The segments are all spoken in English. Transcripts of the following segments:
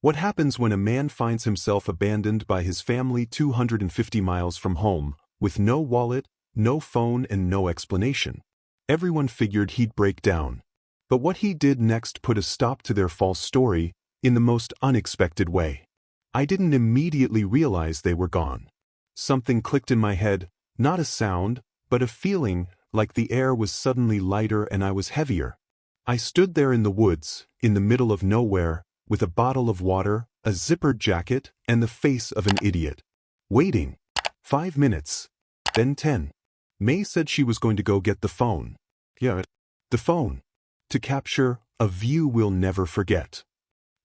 What happens when a man finds himself abandoned by his family 250 miles from home, with no wallet, no phone and no explanation? Everyone figured he'd break down. But what he did next put a stop to their false story in the most unexpected way. I didn't immediately realize they were gone. Something clicked in my head, not a sound, but a feeling, like the air was suddenly lighter and I was heavier. I stood there in the woods, in the middle of nowhere, with a bottle of water, a zippered jacket, and the face of an idiot. Waiting. 5 minutes. Then 10. May said she was going to go get the phone. Yeah, the phone. To capture a view we'll never forget.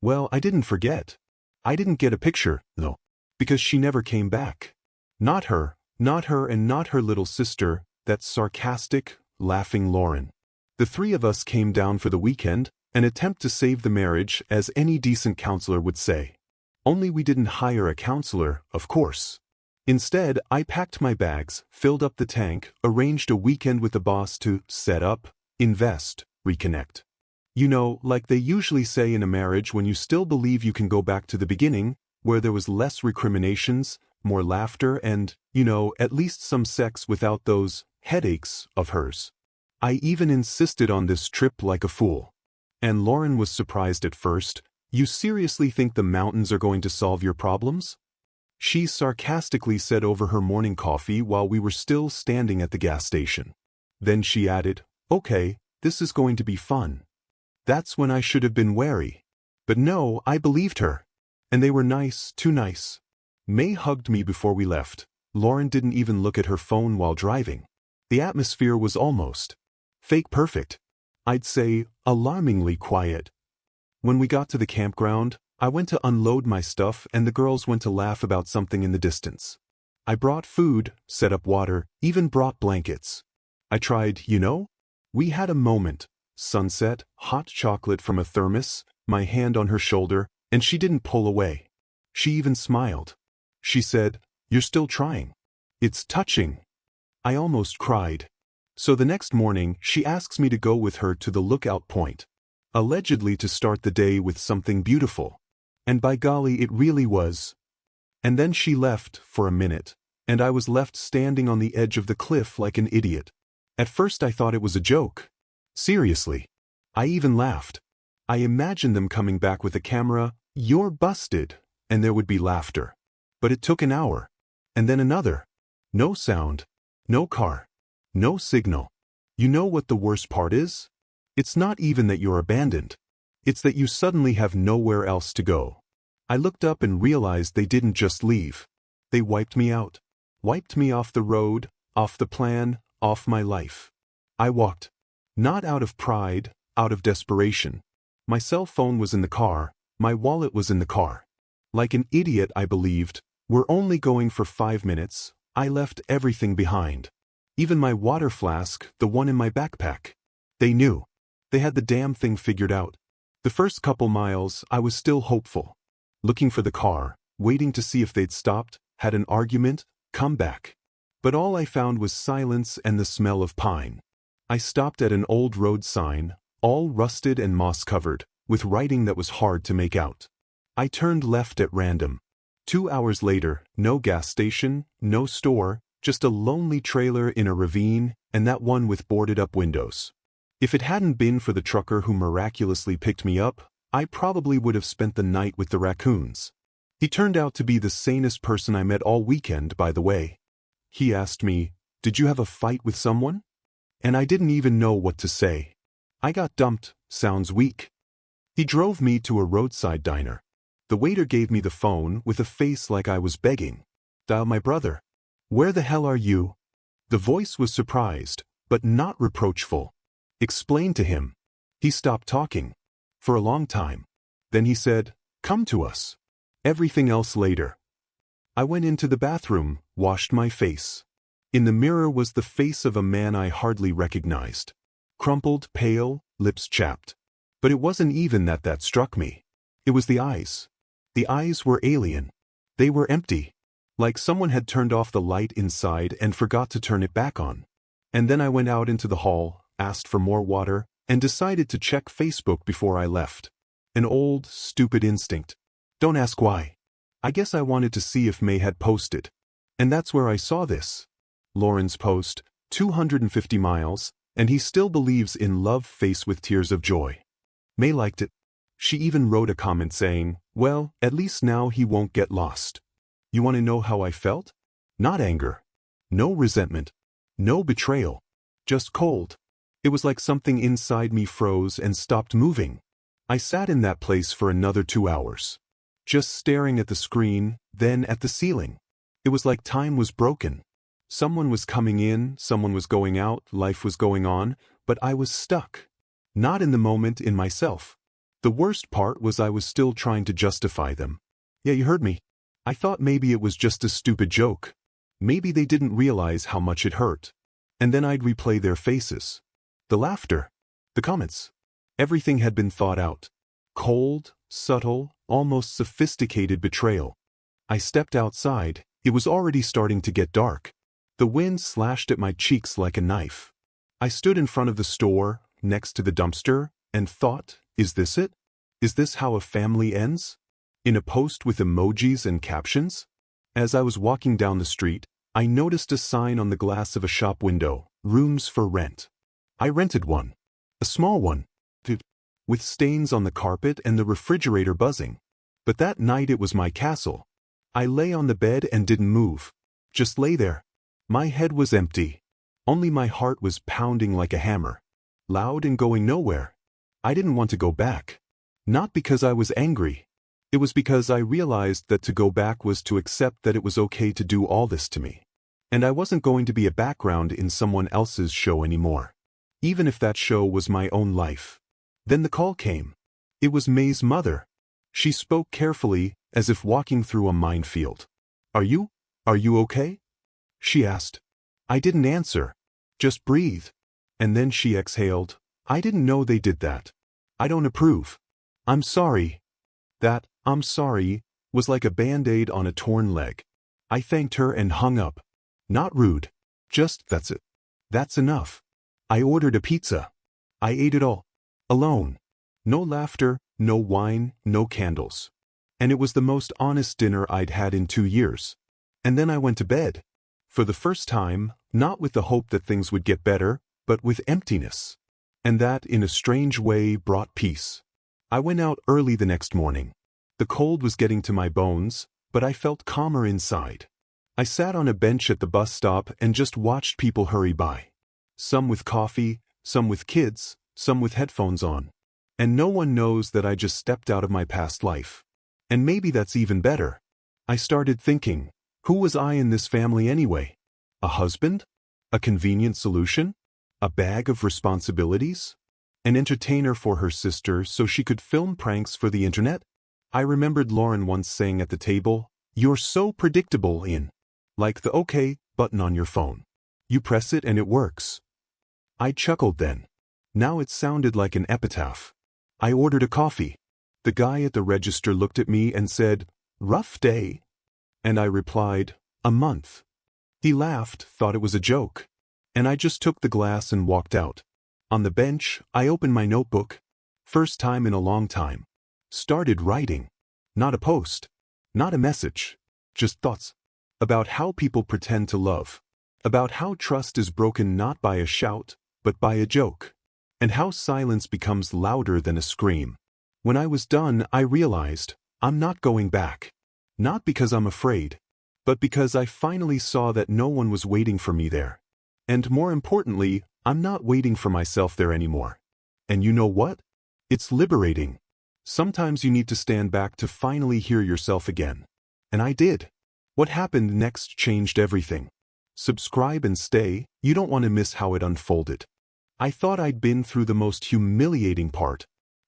Well, I didn't forget. I didn't get a picture, though, because she never came back. Not her, and not her little sister, that sarcastic, laughing Lauren. The three of us came down for the weekend, an attempt to save the marriage, as any decent counselor would say. Only we didn't hire a counselor, of course. Instead, I packed my bags, filled up the tank, arranged a weekend with the boss to set up, invest, reconnect. You know, like they usually say in a marriage when you still believe you can go back to the beginning, where there was less recriminations, more laughter and, at least some sex without those headaches of hers. I even insisted on this trip like a fool. And Lauren was surprised at first. You seriously think the mountains are going to solve your problems? She sarcastically said over her morning coffee while we were still standing at the gas station. Then she added, "Okay, this is going to be fun." That's when I should have been wary. But no, I believed her. And they were nice, too nice. May hugged me before we left. Lauren didn't even look at her phone while driving. The atmosphere was almost fake perfect. I'd say alarmingly quiet. When we got to the campground, I went to unload my stuff and the girls went to laugh about something in the distance. I brought food, set up water, even brought blankets. I tried, We had a moment. Sunset, hot chocolate from a thermos, my hand on her shoulder, and she didn't pull away. She even smiled. She said, "You're still trying. It's touching." I almost cried. So the next morning, she asks me to go with her to the lookout point. Allegedly to start the day with something beautiful. And by golly, it really was. And then she left for a minute, and I was left standing on the edge of the cliff like an idiot. At first I thought it was a joke. Seriously. I even laughed. I imagined them coming back with a camera, "You're busted," and there would be laughter. But it took an hour. And then another. No sound. No car. No signal. You know what the worst part is? It's not even that you're abandoned. It's that you suddenly have nowhere else to go. I looked up and realized they didn't just leave. They wiped me out. Wiped me off the road, off the plan, off my life. I walked. Not out of pride, out of desperation. My cell phone was in the car, my wallet was in the car. Like an idiot I believed, we're only going for 5 minutes, I left everything behind. Even my water flask, the one in my backpack. They knew. They had the damn thing figured out. The first couple miles, I was still hopeful. Looking for the car, waiting to see if they'd stopped, had an argument, come back. But all I found was silence and the smell of pine. I stopped at an old road sign, all rusted and moss-covered, with writing that was hard to make out. I turned left at random. 2 hours later, no gas station, no store, just a lonely trailer in a ravine, and that one with boarded-up windows. If it hadn't been for the trucker who miraculously picked me up, I probably would have spent the night with the raccoons. He turned out to be the sanest person I met all weekend, by the way. He asked me, "Did you have a fight with someone?" And I didn't even know what to say. I got dumped, sounds weak. He drove me to a roadside diner. The waiter gave me the phone with a face like I was begging. "Dial my brother." "Where the hell are you?" The voice was surprised, but not reproachful. "Explain to him." He stopped talking. For a long time. Then he said, "Come to us. Everything else later." I went into the bathroom, washed my face. In the mirror was the face of a man I hardly recognized. Crumpled, pale, lips chapped. But it wasn't even that struck me. It was the eyes. The eyes were alien. They were empty. Like someone had turned off the light inside and forgot to turn it back on. And then I went out into the hall, asked for more water, and decided to check Facebook before I left. An old, stupid instinct. Don't ask why. I guess I wanted to see if May had posted. And that's where I saw this. Lauren's post, 250 miles, and he still believes in love face with tears of joy. May liked it. She even wrote a comment saying, well, at least now he won't get lost. You want to know how I felt? Not anger. No resentment. No betrayal. Just cold. It was like something inside me froze and stopped moving. I sat in that place for another 2 hours. Just staring at the screen, then at the ceiling. It was like time was broken. Someone was coming in, someone was going out, life was going on, but I was stuck. Not in the moment in myself. The worst part was I was still trying to justify them. Yeah, you heard me. I thought maybe it was just a stupid joke. Maybe they didn't realize how much it hurt. And then I'd replay their faces. The laughter. The comments. Everything had been thought out. Cold, subtle, almost sophisticated betrayal. I stepped outside. It was already starting to get dark. The wind slashed at my cheeks like a knife. I stood in front of the store, next to the dumpster, and thought, is this it? Is this how a family ends? In a post with emojis and captions? As I was walking down the street, I noticed a sign on the glass of a shop window, rooms for rent. I rented one. A small one. With stains on the carpet and the refrigerator buzzing. But that night it was my castle. I lay on the bed and didn't move. Just lay there. My head was empty. Only my heart was pounding like a hammer. Loud and going nowhere. I didn't want to go back. Not because I was angry. It was because I realized that to go back was to accept that it was okay to do all this to me. And I wasn't going to be a background in someone else's show anymore. Even if that show was my own life. Then the call came. It was May's mother. She spoke carefully, as if walking through a minefield. Are you okay? She asked. I didn't answer. Just breathe. And then she exhaled. I didn't know they did that. I don't approve. I'm sorry. That, I'm sorry, was like a band-aid on a torn leg. I thanked her and hung up. Not rude. Just, that's it. That's enough. I ordered a pizza. I ate it all. Alone. No laughter, no wine, no candles. And it was the most honest dinner I'd had in 2 years. And then I went to bed. For the first time, not with the hope that things would get better, but with emptiness. And that, in a strange way, brought peace. I went out early the next morning. The cold was getting to my bones, but I felt calmer inside. I sat on a bench at the bus stop and just watched people hurry by. Some with coffee, some with kids, some with headphones on. And no one knows that I just stepped out of my past life. And maybe that's even better. I started thinking, who was I in this family anyway? A husband? A convenient solution? A bag of responsibilities? An entertainer for her sister so she could film pranks for the internet? I remembered Lauren once saying at the table, "You're so predictable in." Like the OK button on your phone. You press it and it works. I chuckled then. Now it sounded like an epitaph. I ordered a coffee. The guy at the register looked at me and said, "Rough day?" And I replied, "A month." He laughed, thought it was a joke. And I just took the glass and walked out. On the bench, I opened my notebook. First time in a long time. Started writing. Not a post. Not a message. Just thoughts. About how people pretend to love. About how trust is broken not by a shout, but by a joke. And how silence becomes louder than a scream. When I was done, I realized, I'm not going back. Not because I'm afraid, but because I finally saw that no one was waiting for me there. And more importantly, I'm not waiting for myself there anymore. And you know what? It's liberating. Sometimes you need to stand back to finally hear yourself again. And I did. What happened next changed everything. Subscribe and stay, you don't want to miss how it unfolded. I thought I'd been through the most humiliating part.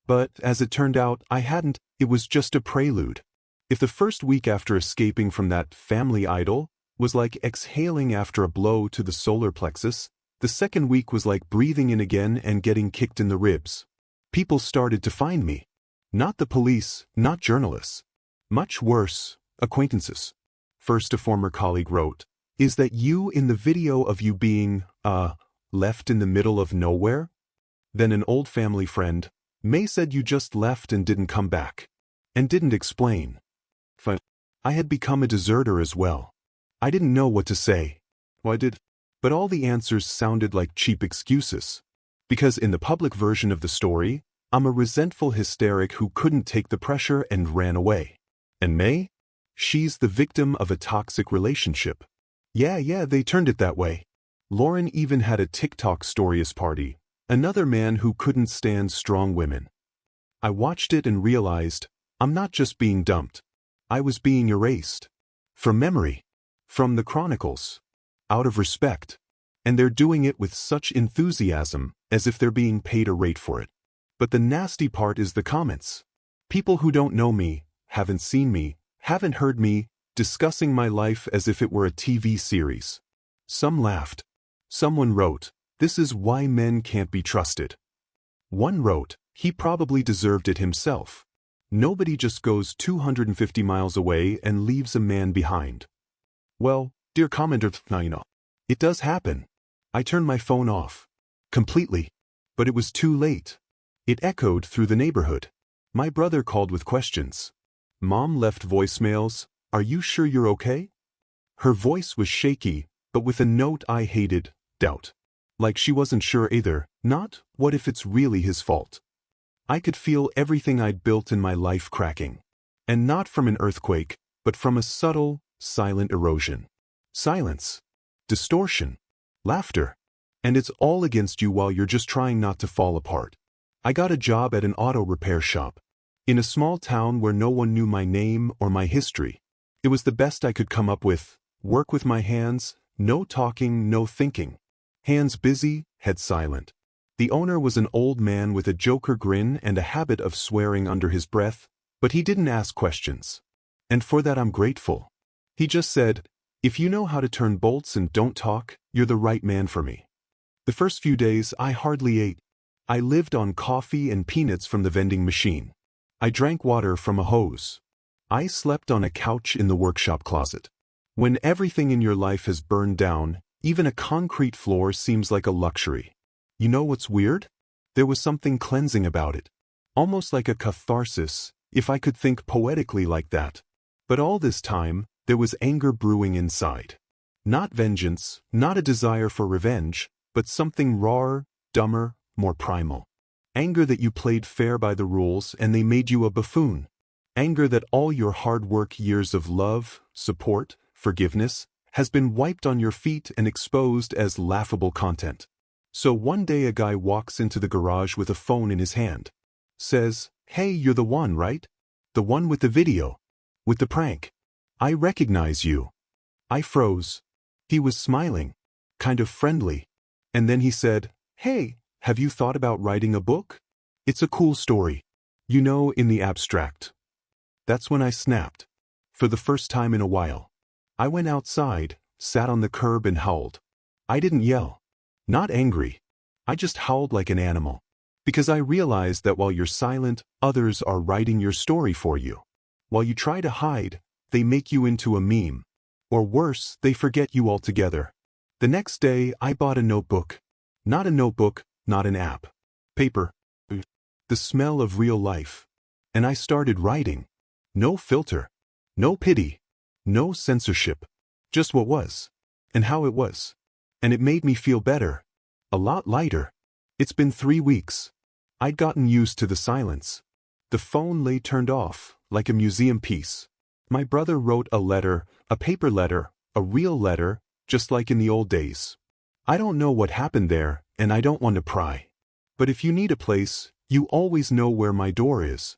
But, as it turned out, I hadn't. It was just a prelude. If the first week after escaping from that family idol was like exhaling after a blow to the solar plexus, the second week was like breathing in again and getting kicked in the ribs. People started to find me. Not the police, not journalists. Much worse, acquaintances. First, a former colleague wrote, "Is that you in the video of you being, left in the middle of nowhere?" Then an old family friend, "May said you just left and didn't come back." and didn't explain. I had become a deserter as well. I didn't know what to say. But all the answers sounded like cheap excuses. Because in the public version of the story, I'm a resentful hysteric who couldn't take the pressure and ran away. And May? She's the victim of a toxic relationship. Yeah, they turned it that way. Lauren even had a TikTok stories party, another man who couldn't stand strong women. I watched it and realized, I'm not just being dumped. I was being erased. From memory. From the chronicles. Out of respect. And they're doing it with such enthusiasm, as if they're being paid a rate for it. But the nasty part is the comments. People who don't know me, haven't seen me, haven't heard me, discussing my life as if it were a TV series. Some laughed. Someone wrote, "This is why men can't be trusted." One wrote, "He probably deserved it himself. Nobody just goes 250 miles away and leaves a man behind." Well, dear commenter, it does happen. I turned my phone off. Completely. But it was too late. It echoed through the neighborhood. My brother called with questions. Mom left voicemails, "Are you sure you're okay?" Her voice was shaky, but with a note I hated, doubt. Like she wasn't sure either, not, what if it's really his fault? I could feel everything I'd built in my life cracking. And not from an earthquake, but from a subtle, silent erosion. Silence. Distortion. Laughter. And it's all against you while you're just trying not to fall apart. I got a job at an auto repair shop. In a small town where no one knew my name or my history. It was the best I could come up with. Work with my hands, no talking, no thinking. Hands busy, head silent. The owner was an old man with a joker grin and a habit of swearing under his breath, but he didn't ask questions. And for that I'm grateful. He just said, "If you know how to turn bolts and don't talk, you're the right man for me." The first few days I hardly ate. I lived on coffee and peanuts from the vending machine. I drank water from a hose. I slept on a couch in the workshop closet. When everything in your life has burned down, even a concrete floor seems like a luxury. You know what's weird? There was something cleansing about it. Almost like a catharsis, if I could think poetically like that. But all this time, there was anger brewing inside. Not vengeance, not a desire for revenge, but something rawer, dumber, more primal. Anger that you played fair by the rules and they made you a buffoon. Anger that all your hard work, years of love, support, forgiveness, has been wiped on your feet and exposed as laughable content. So one day a guy walks into the garage with a phone in his hand. Says, "Hey, you're the one, right? The one with the video. With the prank. I recognize you." I froze. He was smiling. Kind of friendly. And then he said, "Hey, have you thought about writing a book? It's a cool story. You know, in the abstract." That's when I snapped. For the first time in a while. I went outside, sat on the curb and howled. I didn't yell. Not angry. I just howled like an animal. Because I realized that while you're silent, others are writing your story for you. While you try to hide, they make you into a meme. Or worse, they forget you altogether. The next day, I bought a notebook. Not a notebook, not an app. Paper. The smell of real life. And I started writing. No filter. No pity. No censorship. Just what was. And how it was. And it made me feel better. A lot lighter. It's been 3 weeks. I'd gotten used to the silence. The phone lay turned off, like a museum piece. My brother wrote a letter, a paper letter, a real letter, just like in the old days. I don't know what happened there, and I don't want to pry. But if you need a place, you always know where my door is.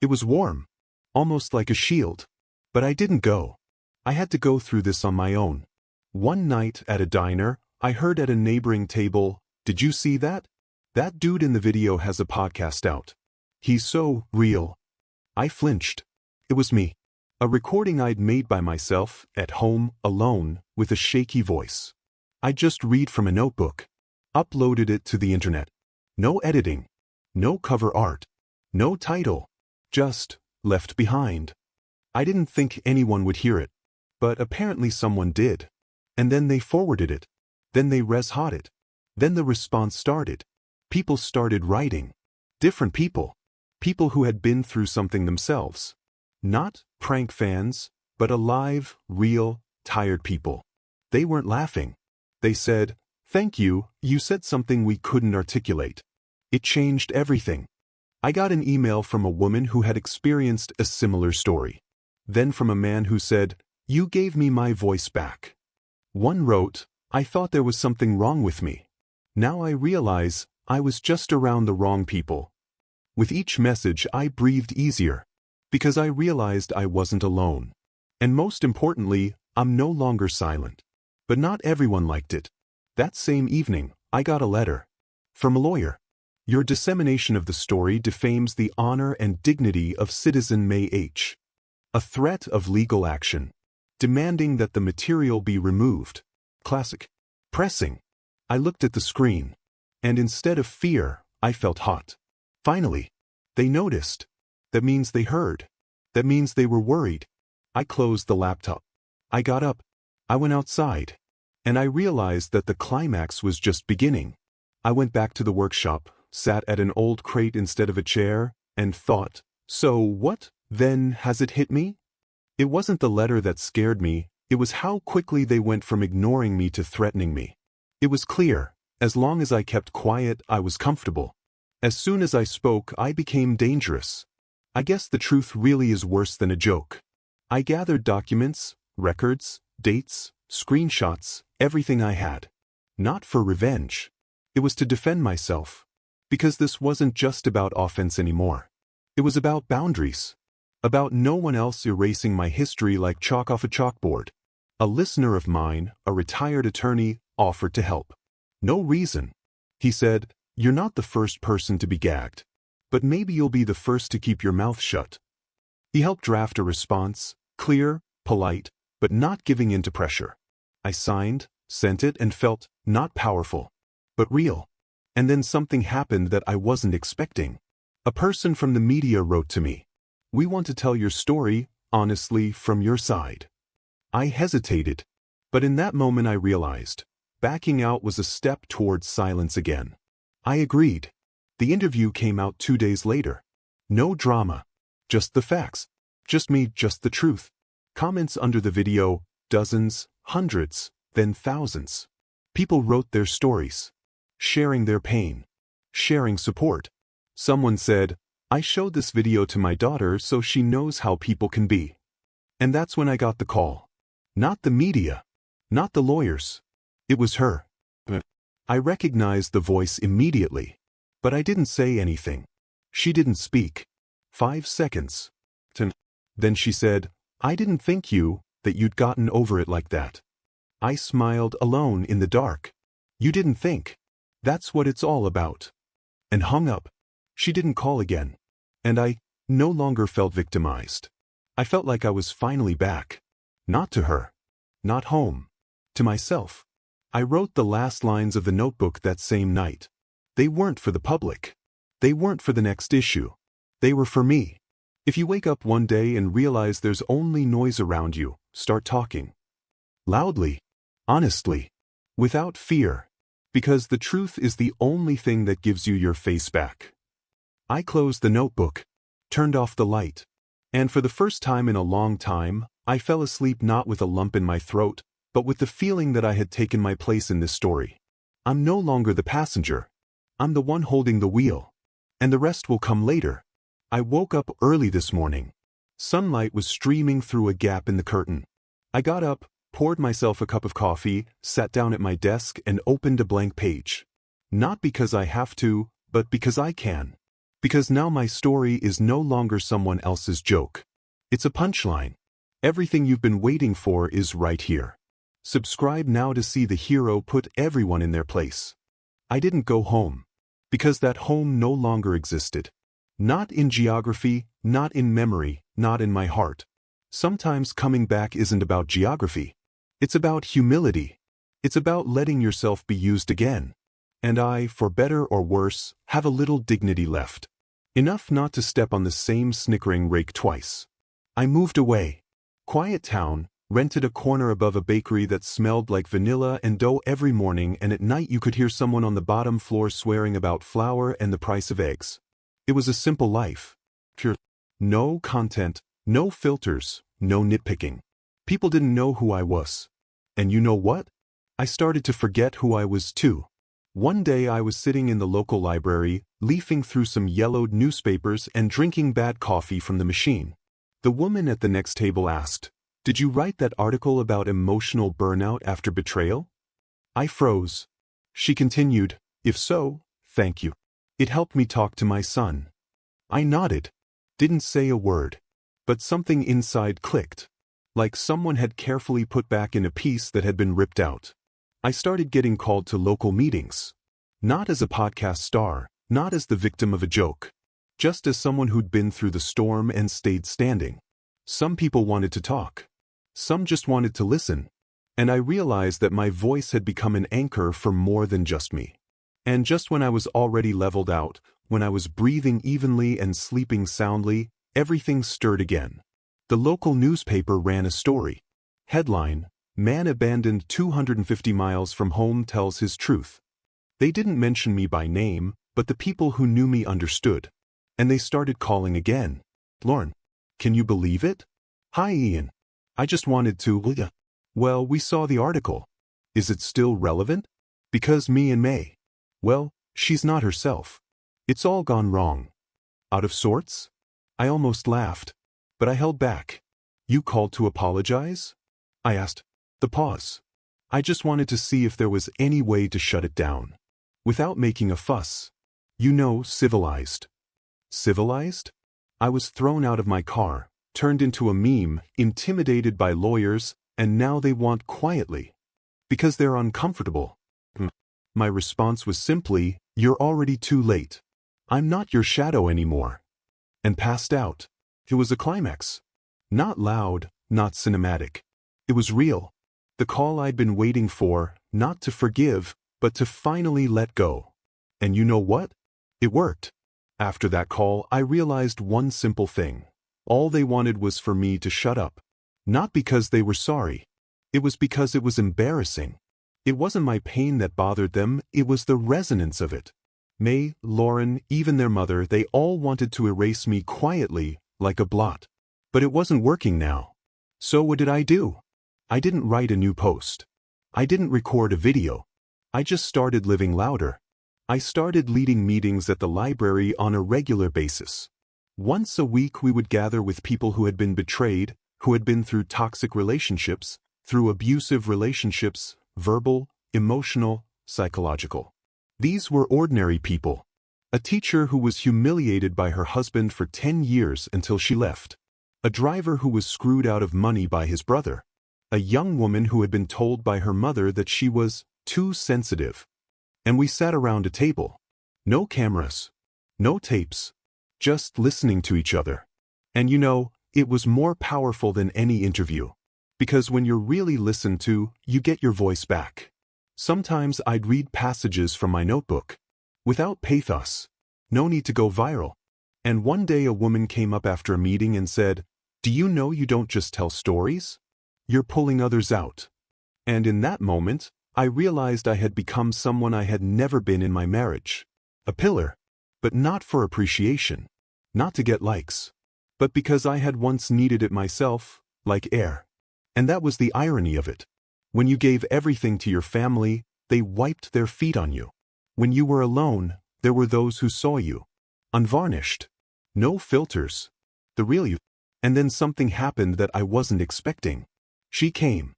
It was warm. Almost like a shield. But I didn't go. I had to go through this on my own. One night at a diner, I heard at a neighboring table, "Did you see that? That dude in the video has a podcast out. He's so real." I flinched. It was me. A recording I'd made by myself, at home, alone, with a shaky voice. I just read from a notebook. Uploaded it to the internet. No editing. No cover art. No title. Just, left behind. I didn't think anyone would hear it. But apparently someone did. And then they forwarded it. Then they res-hot it. Then the response started. People started writing. Different people. People who had been through something themselves. Not prank fans, but alive, real, tired people. They weren't laughing. They said, "Thank you, you said something we couldn't articulate. It changed everything." I got an email from a woman who had experienced a similar story. Then from a man who said, "You gave me my voice back." One wrote, "I thought there was something wrong with me. Now I realize I was just around the wrong people." With each message I breathed easier, because I realized I wasn't alone. And most importantly, I'm no longer silent. But not everyone liked it. That same evening, I got a letter. From a lawyer. "Your dissemination of the story defames the honor and dignity of citizen May H." A threat of legal action. Demanding that the material be removed. Classic. Pressing. I looked at the screen. And instead of fear, I felt hot. Finally. They noticed. That means they heard. That means they were worried. I closed the laptop. I got up. I went outside. And I realized that the climax was just beginning. I went back to the workshop, sat at an old crate instead of a chair, and thought, so what, then, has it hit me? It wasn't the letter that scared me, it was how quickly they went from ignoring me to threatening me. It was clear, as long as I kept quiet, I was comfortable. As soon as I spoke, I became dangerous. I guess the truth really is worse than a joke. I gathered documents, records, dates, screenshots, everything I had. Not for revenge. It was to defend myself. Because this wasn't just about offense anymore. It was about boundaries. About no one else erasing my history like chalk off a chalkboard. A listener of mine, a retired attorney, offered to help. No reason. He said, "You're not the first person to be gagged. But maybe you'll be the first to keep your mouth shut." He helped draft a response, clear, polite, but not giving in to pressure. I signed, sent it, and felt, not powerful, but real. And then something happened that I wasn't expecting. A person from the media wrote to me. "We want to tell your story, honestly, from your side." I hesitated. But in that moment I realized, backing out was a step towards silence again. I agreed. The interview came out 2 days later. No drama. Just the facts. Just me, just the truth. Comments under the video, dozens, hundreds, then thousands. People wrote their stories. Sharing their pain. Sharing support. Someone said, "I showed this video to my daughter so she knows how people can be." And that's when I got the call. Not the media. Not the lawyers. It was her. I recognized the voice immediately. But I didn't say anything. She didn't speak. 5 seconds. Then she said, "I didn't think that you'd gotten over it like that." I smiled alone in the dark. "You didn't think. That's what it's all about." And hung up. She didn't call again. And I no longer felt victimized. I felt like I was finally back. Not to her. Not home. To myself. I wrote the last lines of the notebook that same night. They weren't for the public. They weren't for the next issue. They were for me. If you wake up one day and realize there's only noise around you, start talking. Loudly. Honestly. Without fear. Because the truth is the only thing that gives you your face back. I closed the notebook. Turned off the light. And for the first time in a long time, I fell asleep not with a lump in my throat, but with the feeling that I had taken my place in this story. I'm no longer the passenger. I'm the one holding the wheel. And the rest will come later. I woke up early this morning. Sunlight was streaming through a gap in the curtain. I got up, poured myself a cup of coffee, sat down at my desk, and opened a blank page. Not because I have to, but because I can. Because now my story is no longer someone else's joke. It's a punchline. Everything you've been waiting for is right here. Subscribe now to see the hero put everyone in their place. I didn't go home. Because that home no longer existed. Not in geography, not in memory, not in my heart. Sometimes coming back isn't about geography. It's about humility. It's about letting yourself be used again. And I, for better or worse, have a little dignity left. Enough not to step on the same snickering rake twice. I moved away. Quiet town, rented a corner above a bakery that smelled like vanilla and dough every morning, and at night you could hear someone on the bottom floor swearing about flour and the price of eggs. It was a simple life. Pure. No content, no filters, no nitpicking. People didn't know who I was. And you know what? I started to forget who I was too. One day I was sitting in the local library, leafing through some yellowed newspapers and drinking bad coffee from the machine. The woman at the next table asked, "Did you write that article about emotional burnout after betrayal?" I froze. She continued, "If so, thank you. It helped me talk to my son." I nodded. Didn't say a word. But something inside clicked. Like someone had carefully put back in a piece that had been ripped out. I started getting called to local meetings. Not as a podcast star, not as the victim of a joke. Just as someone who'd been through the storm and stayed standing. Some people wanted to talk. Some just wanted to listen. And I realized that my voice had become an anchor for more than just me. And just when I was already leveled out, when I was breathing evenly and sleeping soundly, everything stirred again. The local newspaper ran a story. Headline: Man abandoned 250 miles from home tells his truth. They didn't mention me by name, but the people who knew me understood. And they started calling again. "Lauren, can you believe it?" "Hi, Ian. I just wanted to..." "Well, we saw the article. Is it still relevant?" "Because me and May..." "Well, she's not herself. It's all gone wrong." "Out of sorts?" I almost laughed, but I held back. "You called to apologize?" I asked. The pause. I just wanted to see if there was any way to shut it down. Without making a fuss. You know, civilized. Civilized? I was thrown out of my car, turned into a meme, intimidated by lawyers, and now they want quietly. Because they're uncomfortable. My response was simply, "You're already too late. I'm not your shadow anymore." And passed out. It was a climax. Not loud, not cinematic. It was real. The call I'd been waiting for, not to forgive, but to finally let go. And you know what? It worked. After that call, I realized one simple thing. All they wanted was for me to shut up. Not because they were sorry. It was because it was embarrassing. It wasn't my pain that bothered them, it was the resonance of it. May, Lauren, even their mother, they all wanted to erase me quietly, like a blot. But it wasn't working now. So what did I do? I didn't write a new post. I didn't record a video. I just started living louder. I started leading meetings at the library on a regular basis. Once a week we would gather with people who had been betrayed, who had been through toxic relationships, through abusive relationships, verbal, emotional, psychological. These were ordinary people. A teacher who was humiliated by her husband for 10 years until she left. A driver who was screwed out of money by his brother. A young woman who had been told by her mother that she was too sensitive. And we sat around a table. No cameras. No tapes. Just listening to each other. And you know, it was more powerful than any interview. Because when you're really listened to, you get your voice back. Sometimes I'd read passages from my notebook. Without pathos. No need to go viral. And one day a woman came up after a meeting and said, "Do you know you don't just tell stories? You're pulling others out." And in that moment, I realized I had become someone I had never been in my marriage. A pillar. But not for appreciation. Not to get likes. But because I had once needed it myself, like air. And that was the irony of it. When you gave everything to your family, they wiped their feet on you. When you were alone, there were those who saw you. Unvarnished. No filters. The real you. And then something happened that I wasn't expecting. She came.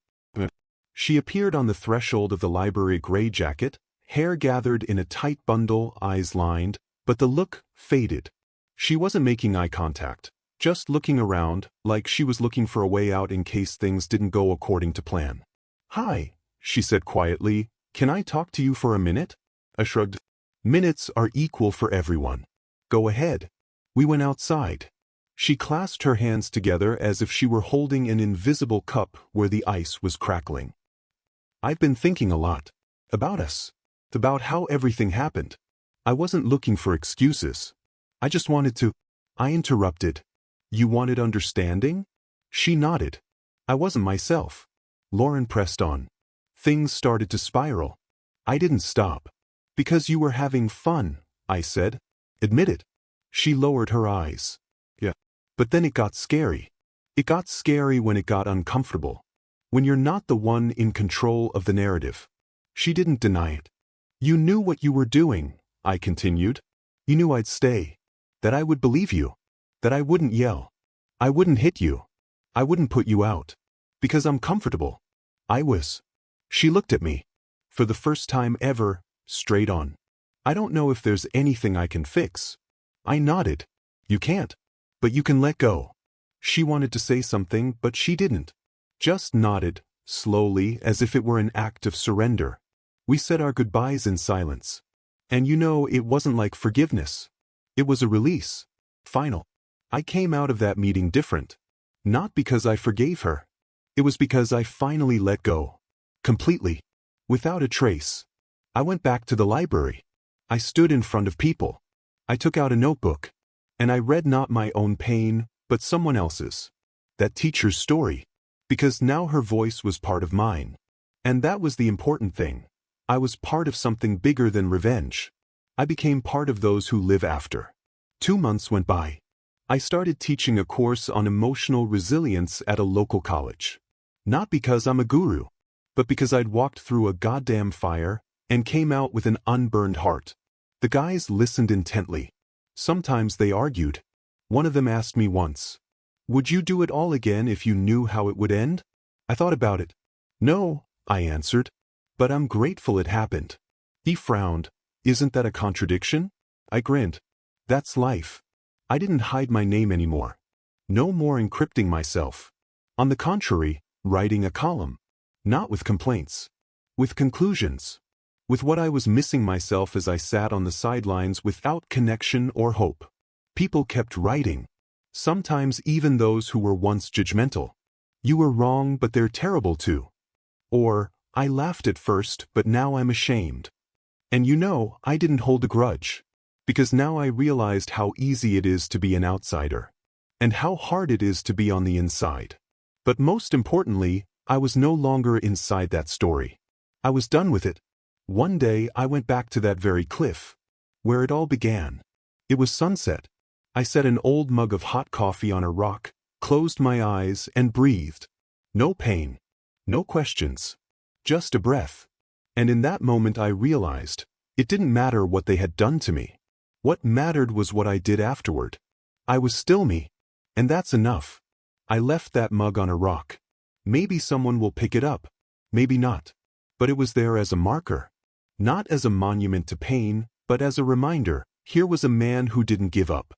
She appeared on the threshold of the library, gray jacket, hair gathered in a tight bundle, eyes lined, but the look faded. She wasn't making eye contact, just looking around, like she was looking for a way out in case things didn't go according to plan. "Hi," she said quietly, "can I talk to you for a minute?" I shrugged. "Minutes are equal for everyone. Go ahead." We went outside. She clasped her hands together as if she were holding an invisible cup where the ice was crackling. "I've been thinking a lot. About us. About how everything happened. I wasn't looking for excuses. I just wanted to..." I interrupted. "You wanted understanding?" She nodded. "I wasn't myself." Lauren pressed on. Things started to spiral. I didn't stop. "Because you were having fun," I said. "Admit it." She lowered her eyes. Yeah. But then it got scary. It got scary when it got uncomfortable. When you're not the one in control of the narrative. She didn't deny it. You knew what you were doing, I continued. You knew I'd stay. That I would believe you. That I wouldn't yell. I wouldn't hit you. I wouldn't put you out. Because I'm comfortable. I was. She looked at me. For the first time ever, straight on. I don't know if there's anything I can fix. I nodded. You can't. But you can let go. She wanted to say something, but she didn't. Just nodded, slowly, as if it were an act of surrender. We said our goodbyes in silence. And you know, it wasn't like forgiveness. It was a release. Final. I came out of that meeting different. Not because I forgave her. It was because I finally let go. Completely. Without a trace. I went back to the library. I stood in front of people. I took out a notebook. And I read not my own pain, but someone else's. That teacher's story. Because now her voice was part of mine. And that was the important thing. I was part of something bigger than revenge. I became part of those who live after. 2 months went by. I started teaching a course on emotional resilience at a local college. Not because I'm a guru, but because I'd walked through a goddamn fire and came out with an unburned heart. The guys listened intently. Sometimes they argued. One of them asked me once, "Would you do it all again if you knew how it would end?" I thought about it. "No," I answered. "But I'm grateful it happened." He frowned. "Isn't that a contradiction?" I grinned. "That's life." I didn't hide my name anymore. No more encrypting myself. On the contrary, writing a column. Not with complaints. With conclusions. With what I was missing myself as I sat on the sidelines without connection or hope. People kept writing. Sometimes even those who were once judgmental. "You were wrong, but they're terrible too." Or, "I laughed at first, but now I'm ashamed." And you know, I didn't hold a grudge. Because now I realized how easy it is to be an outsider. And how hard it is to be on the inside. But most importantly, I was no longer inside that story. I was done with it. One day I went back to that very cliff. Where it all began. It was sunset. I set an old mug of hot coffee on a rock, closed my eyes and breathed. No pain. No questions. Just a breath. And in that moment I realized, it didn't matter what they had done to me. What mattered was what I did afterward. I was still me. And that's enough. I left that mug on a rock. Maybe someone will pick it up. Maybe not. But it was there as a marker. Not as a monument to pain, but as a reminder, here was a man who didn't give up.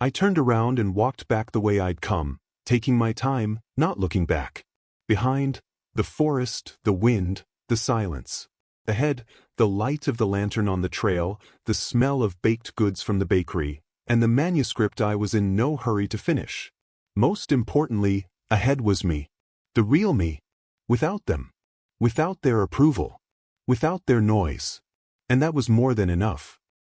I turned around and walked back the way I'd come, taking my time, not looking back. Behind, the forest, the wind, the silence. Ahead, the light of the lantern on the trail, the smell of baked goods from the bakery, and the manuscript I was in no hurry to finish. Most importantly, ahead was me. The real me. Without them. Without their approval. Without their noise. And that was more than enough.